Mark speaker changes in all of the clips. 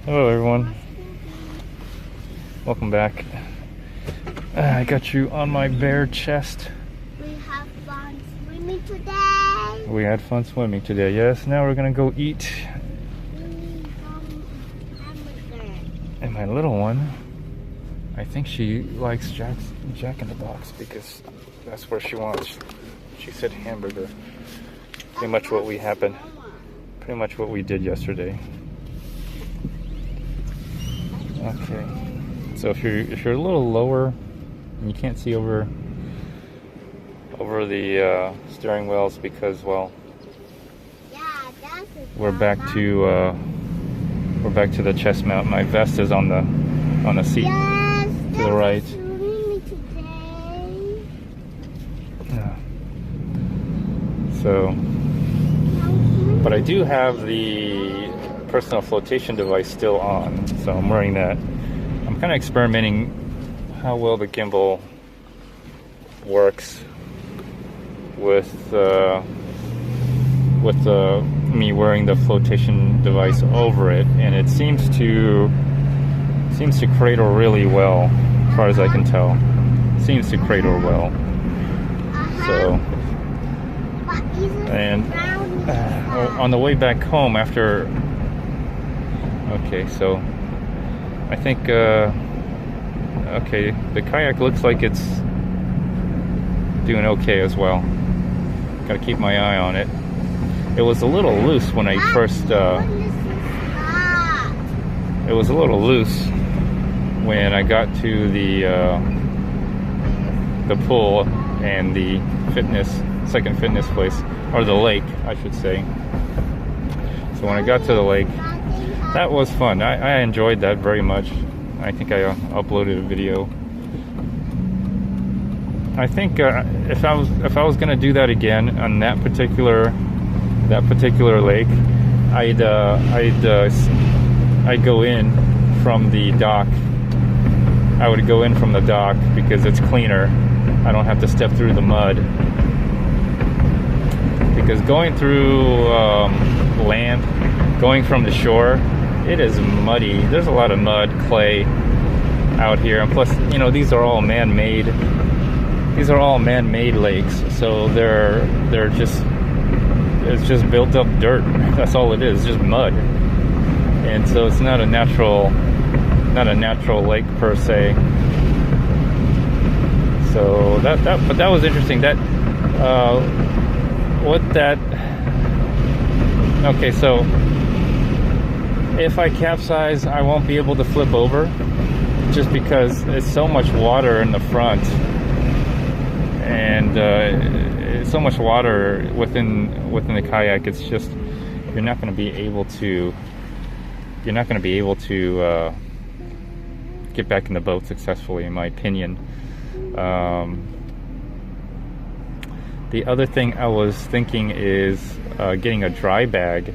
Speaker 1: Hello everyone, welcome back. I got you on my bare chest.
Speaker 2: We have fun swimming today.
Speaker 1: We had fun swimming today, yes. Now we're gonna go eat. And my little one, I think she likes Jack in the Box because that's where she wants. She said hamburger. Pretty much what we did yesterday. Okay, so if you're a little lower and you can't see over the steering wheels because, well, we're back to the chest mount. My vest is on the seat to the right. Yeah. So, but I do have the personal flotation device still on, so I'm wearing that. I'm kind of experimenting how well the gimbal works with me wearing the flotation device over it, and it seems to cradle really well, as far as I can tell. Seems to cradle well. So, and on the way back home after. Okay, so I think okay, the kayak looks like it's doing okay as well. Gotta keep my eye on it. It was a little loose when I first it was a little loose when I got to the pool and the second fitness place, or the lake I should say. So when I got to the lake, that was fun. I enjoyed that very much. I think I uploaded a video. I think if I was gonna do that again on that particular lake, I'd go in from the dock. I would go in from the dock because it's cleaner. I don't have to step through the mud. Because going through land, going from the shore, it is muddy. There's a lot of mud, clay out here, and plus, you know, these are all man-made. These are all man-made lakes, so it's just built up dirt. That's all it is, just mud. And so it's not a natural lake per se. So but that was interesting. Okay, so if I capsize, I won't be able to flip over, just because it's so much water in the front, and it's so much water within the kayak. It's just you're not going to be able to get back in the boat successfully, in my opinion. The other thing I was thinking is getting a dry bag.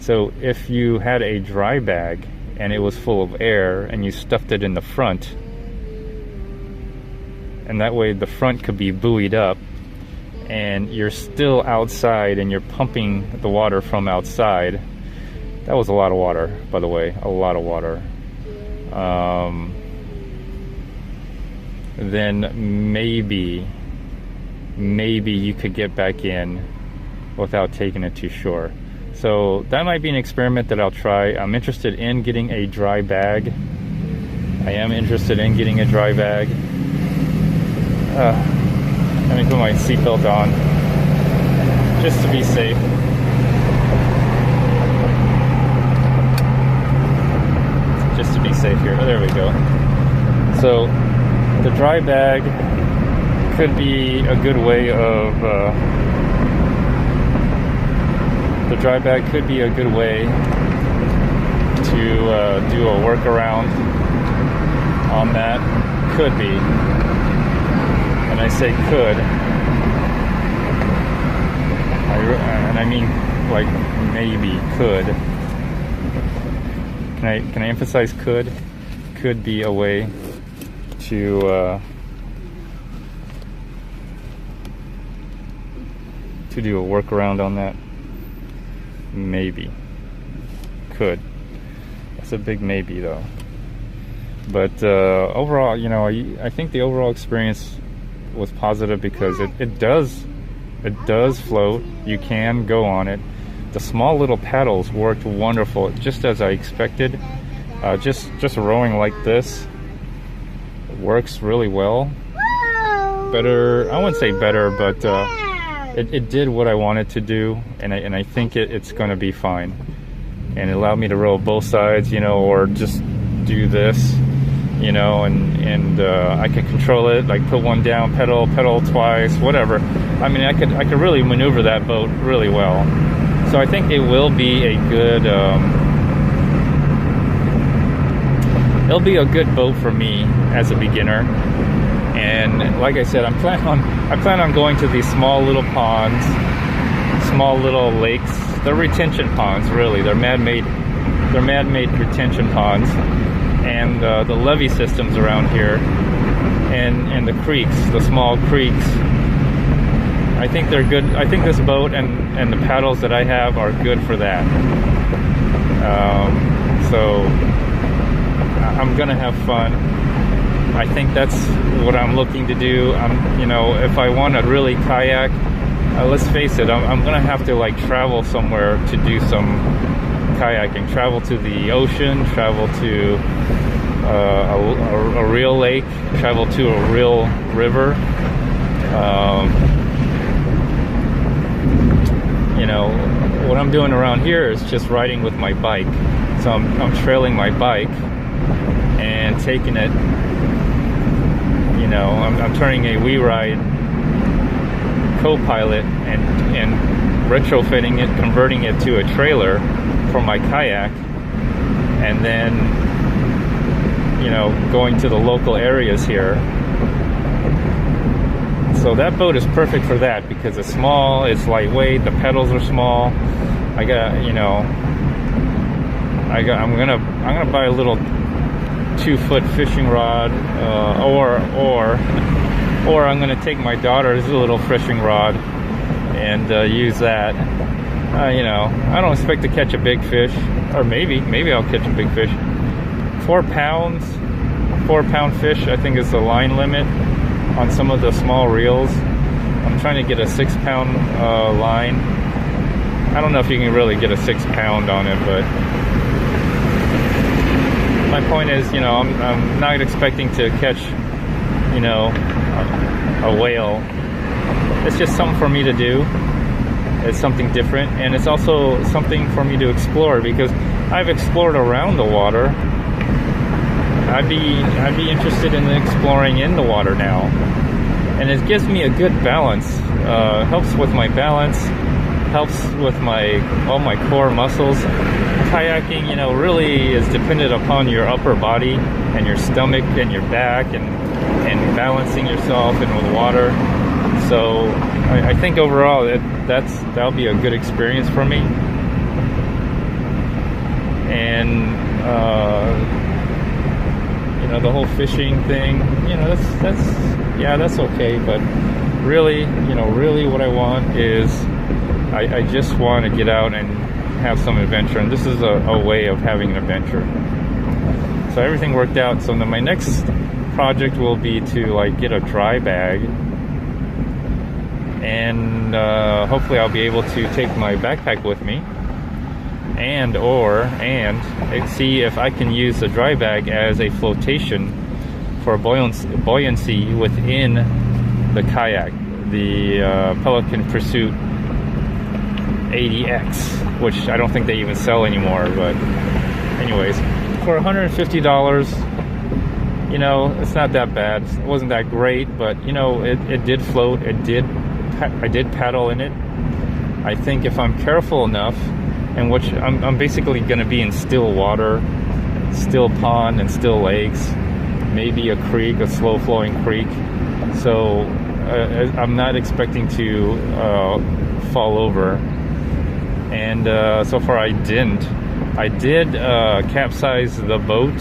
Speaker 1: So if you had a dry bag and it was full of air and you stuffed it in the front, and that way the front could be buoyed up and you're still outside and you're pumping the water from outside. That was a lot of water, by the way, a lot of water. Then maybe you could get back in without taking it to shore. So that might be an experiment that I'll try. I'm interested in getting a dry bag. I am interested in getting a dry bag. Let me put my seatbelt on, just to be safe. Just to be safe here. Oh, there we go. So the dry bag could be a good way of to do a workaround on that. Could be, and I say could, and I mean like maybe could. Can I emphasize could? Could be a way to do a workaround on that. Maybe. Could. It's a big maybe though. But overall, you know, I think the overall experience was positive because it does float. You can go on it. The small little paddles worked wonderful, just as I expected. Just rowing like this works really well. Better, I wouldn't say better, but it did what I wanted to do, and I think it's going to be fine. And it allowed me to row both sides, you know, or just do this, you know, and I could control it, like put one down, pedal twice, whatever. I mean, I could really maneuver that boat really well. So I think it will be a good it'll be a good boat for me as a beginner. And like I said, I plan on going to these small little ponds, small little lakes. They're retention ponds, really. They're man-made retention ponds, and the levee systems around here, and the creeks, the small creeks. I think they're good. I think this boat and the paddles that I have are good for that. So I'm gonna have fun. I think that's what I'm looking to do. You know, if I want to really kayak, let's face it, I'm gonna have to like travel somewhere to do some kayaking. Travel to the ocean, travel to a real lake, travel to a real river. You know, what I'm doing around here is just riding with my bike. So I'm trailing my bike and taking it, you know, I'm turning a WeRide co-pilot and retrofitting it, converting it to a trailer for my kayak, and then, you know, going to the local areas here. So that boat is perfect for that because it's small, it's lightweight, the pedals are small. I got, you know, I'm gonna buy a little 2-foot fishing rod, or I'm gonna take my daughter's little fishing rod and use that. You know, I don't expect to catch a big fish, or maybe I'll catch a big fish. 4-pound fish, I think, is the line limit on some of the small reels. I'm trying to get a 6-pound line. I don't know if you can really get a 6-pound on it, but my point is, you know, I'm not expecting to catch, you know, a whale. It's just something for me to do. It's something different, and it's also something for me to explore because I've explored around the water. I'd be interested in exploring in the water now, and it gives me a good balance. Helps with my balance, helps with all my core muscles. Kayaking, you know, really is dependent upon your upper body and your stomach and your back and balancing yourself in with water. So I think overall that'll be a good experience for me. And you know, the whole fishing thing, you know, that's okay. But really, you know, really what I want is I just want to get out and have some adventure, and this is a way of having an adventure. So everything worked out. So then my next project will be to like get a dry bag, and hopefully I'll be able to take my backpack with me, and see if I can use the dry bag as a flotation for buoyancy within the kayak, the Pelican Pursuit 80X, which I don't think they even sell anymore. But anyways, for $150, you know, it's not that bad. It wasn't that great, but you know, it did float. I did paddle in it. I think if I'm careful enough, and which I'm basically going to be in still water, still pond and still lakes, maybe a creek, a slow flowing creek. So I'm not expecting to fall over. And so far I didn't. I did capsize the boat,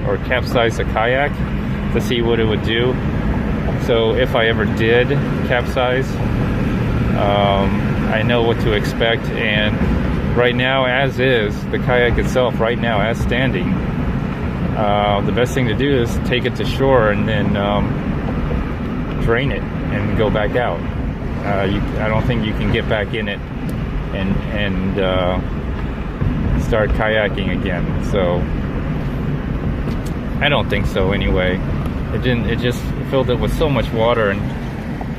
Speaker 1: or capsize the kayak, to see what it would do. So if I ever did capsize, I know what to expect, and right now, as is, the kayak itself, right now, as standing, the best thing to do is take it to shore and then drain it and go back out. I don't think you can get back in it and start kayaking again. So I don't think so anyway. It just filled it with so much water and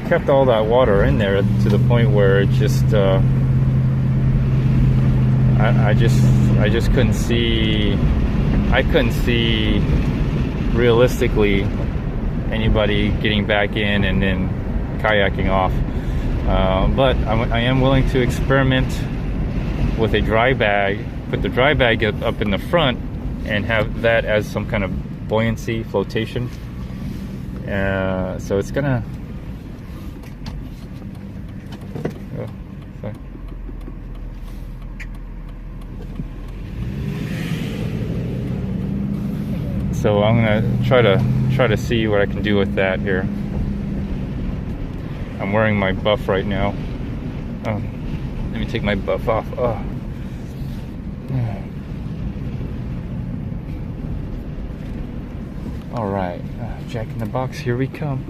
Speaker 1: kept all that water in there to the point where it just I just couldn't see realistically anybody getting back in and then kayaking off. But I am willing to experiment with a dry bag, put the dry bag up in the front and have that as some kind of buoyancy, flotation. So it's gonna so I'm gonna try to see what I can do with that here. I'm wearing my buff right now. Let me take my buff off. All right, Jack in the Box, here we come.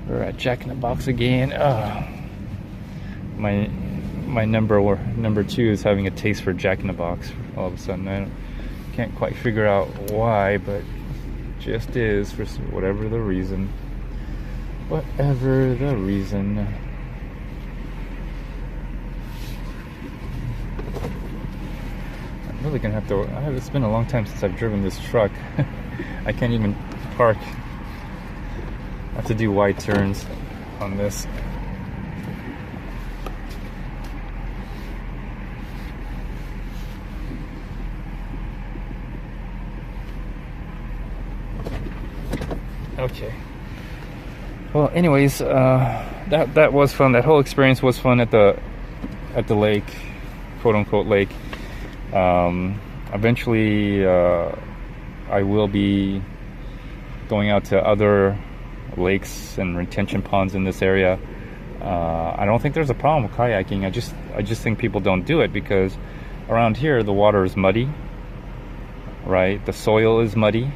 Speaker 1: We're at Jack in the Box again. My number 2 is having a taste for Jack in the Box all of a sudden. I can't quite figure out why, but just is, for whatever the reason. Whatever the reason. I'm really gonna have to. It's been a long time since I've driven this truck. I can't even park. I have to do wide turns on this. Okay. Well, anyways, that was fun. That whole experience was fun at the lake, quote unquote lake. Eventually, I will be going out to other lakes and retention ponds in this area. I don't think there's a problem with kayaking. I just think people don't do it because around here the water is muddy, right? The soil is muddy.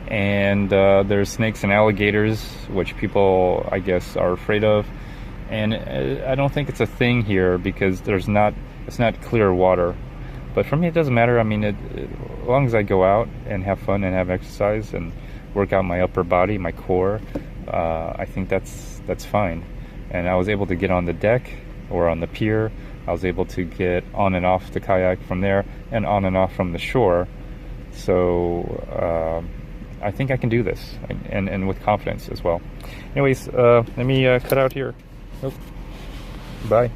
Speaker 1: And there's snakes and alligators, which people, I guess, are afraid of. And I don't think it's a thing here because it's not clear water. But for me, it doesn't matter. I mean, as long as I go out and have fun and have exercise and work out my upper body, my core, I think that's fine. And I was able to get on the deck or on the pier. I was able to get on and off the kayak from there and on and off from the shore. So I think I can do this, and with confidence as well. Anyways, let me cut out here. Oh. Bye.